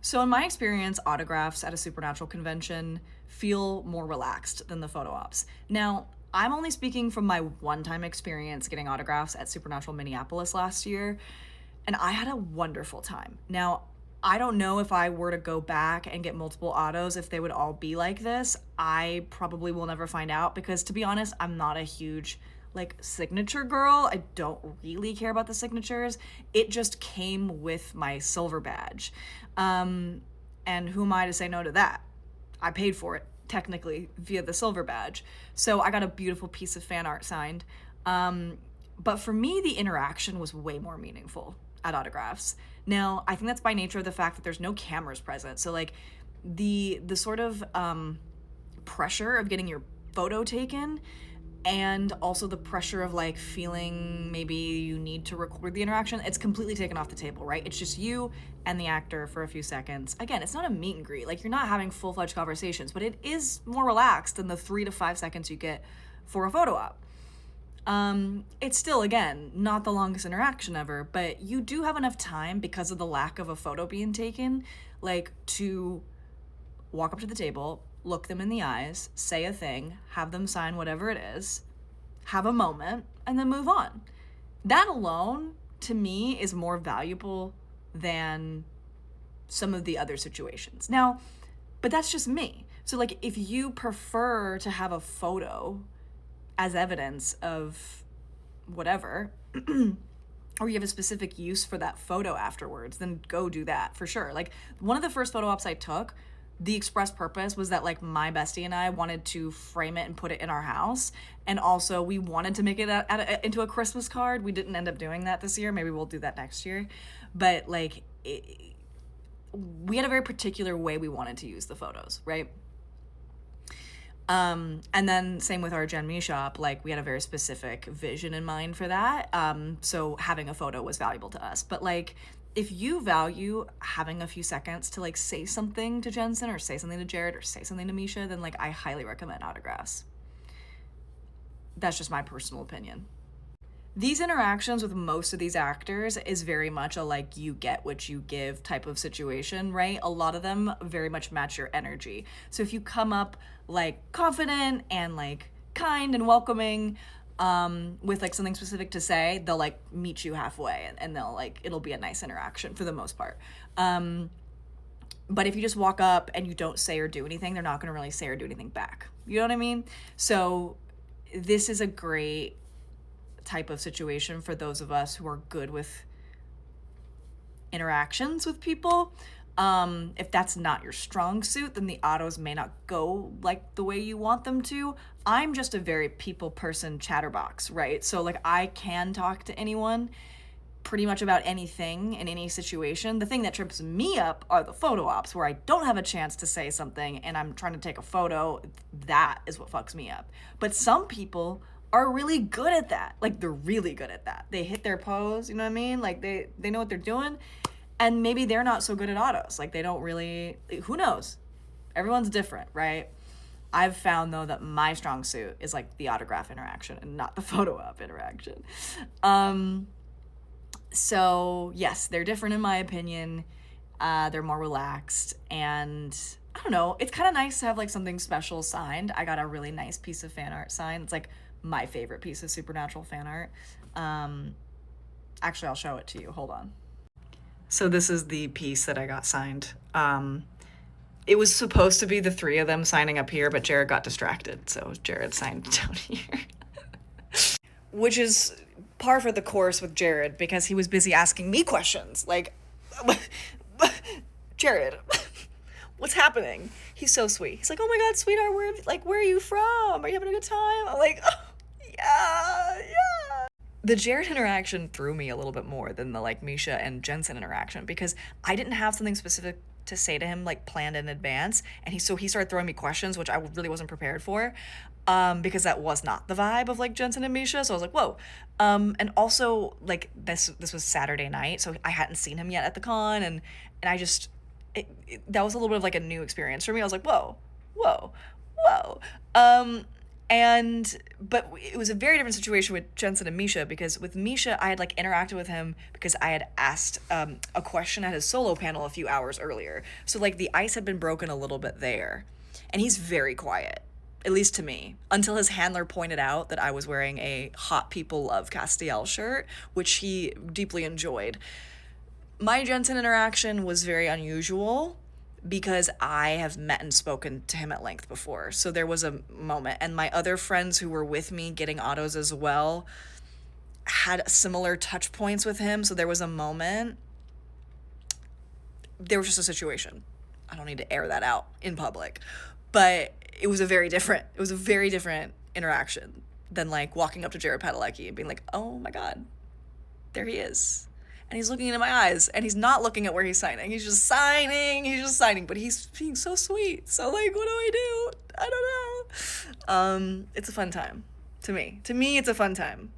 So in my experience, autographs at a Supernatural convention feel more relaxed than the photo ops. Now, I'm only speaking from my one-time experience getting autographs at Supernatural Minneapolis last year, and I had a wonderful time. Now, I don't know if I were to go back and get multiple autos, if they would all be like this. I probably will never find out because, to be honest, I'm not a huge like signature girl. I don't really care about the signatures. It just came with my silver badge. Um, and who am I to say no to that? I paid for it technically via the silver badge. So I got a beautiful piece of fan art signed. But for me, the interaction was way more meaningful at autographs. Now, I think that's by nature of the fact that there's no cameras present. So like the sort of pressure of getting your photo taken and also the pressure of like feeling maybe you need to record the interaction, it's completely taken off the table, right? It's just you and the actor for a few seconds. Again, it's not a meet and greet, like you're not having full-fledged conversations, but it is more relaxed than the 3 to 5 seconds you get for a photo op. It's still, again, not the longest interaction ever, but you do have enough time because of the lack of a photo being taken, like to walk up to the table, look them in the eyes, say a thing, have them sign whatever it is, have a moment, and then move on. That alone, to me, is more valuable than some of the other situations. Now, but that's just me. So, like, if you prefer to have a photo as evidence of whatever, or you have a specific use for that photo afterwards, then go do that for sure. Like, one of the first photo ops I took, the express purpose was that like my bestie and I wanted to frame it and put it in our house, and also we wanted to make it into a Christmas card. We didn't end up doing that this year. Maybe we'll do that next year, but like we had a very particular way we wanted to use the photos, right? And then same with our Gen Me shop, like we had a very specific vision in mind for that. So having a photo was valuable to us. But like, if you value having a few seconds to like say something to Jensen or say something to Jared or say something to Misha, then like I highly recommend autographs. That's just my personal opinion. These interactions with most of these actors is very much a like you get what you give type of situation, right? A lot of them very much match your energy. So if you come up like confident and like kind and welcoming, with like something specific to say, they'll like meet you halfway and they'll like, it'll be a nice interaction for the most part. But if you just walk up and you don't say or do anything, they're not gonna really say or do anything back. You know what I mean? So this is a great type of situation for those of us who are good with interactions with people. If that's not your strong suit, then the autos may not go like the way you want them to. I'm just a very people person chatterbox, right? So like I can talk to anyone pretty much about anything in any situation. The thing that trips me up are the photo ops where I don't have a chance to say something and I'm trying to take a photo. That is what fucks me up. But some people are really good at that. Like they're really good at that. They hit their pose, you know what I mean? Like they know what they're doing. And maybe they're not so good at autos. Like they don't really, who knows? Everyone's different, right? I've found though that my strong suit is like the autograph interaction and not the photo op interaction. So yes, they're different in my opinion. They're more relaxed, and I don't know, it's kind of nice to have like something special signed. I got a really nice piece of fan art signed. It's like my favorite piece of Supernatural fan art. Actually, I'll show it to you. Hold on. So this is the piece that I got signed. It was supposed to be the three of them signing up here, but Jared got distracted, so Jared signed down here. Which is par for the course with Jared because he was busy asking me questions. Like, Jared, what's happening? He's so sweet. He's like, oh my God, sweetheart, where are you from? Are you having a good time? I'm like, oh, yeah. The Jared interaction threw me a little bit more than the like Misha and Jensen interaction because I didn't have something specific to say to him like planned in advance, and he started throwing me questions which I really wasn't prepared for, because that was not the vibe of like Jensen and Misha. So I was like, whoa. And also like this was Saturday night, so I hadn't seen him yet at the con, and I just that was a little bit of like a new experience for me. I was like, whoa. But it was a very different situation with Jensen and Misha, because with Misha I had like interacted with him because I had asked a question at his solo panel a few hours earlier. So like the ice had been broken a little bit there, and he's very quiet, at least to me, until his handler pointed out that I was wearing a Hot People Love Castiel shirt, which he deeply enjoyed. My Jensen interaction was very unusual because I have met and spoken to him at length before. So there was a moment, and my other friends who were with me getting autos as well had similar touch points with him. So there was a moment, there was just a situation. I don't need to air that out in public, but it was a very different interaction than like walking up to Jared Padalecki and being like, oh my God, there he is. And he's looking into my eyes, and he's not looking at where he's signing. He's just signing, but he's being so sweet. So like, what do I do? I don't know. It's a fun time to me. To me, it's a fun time.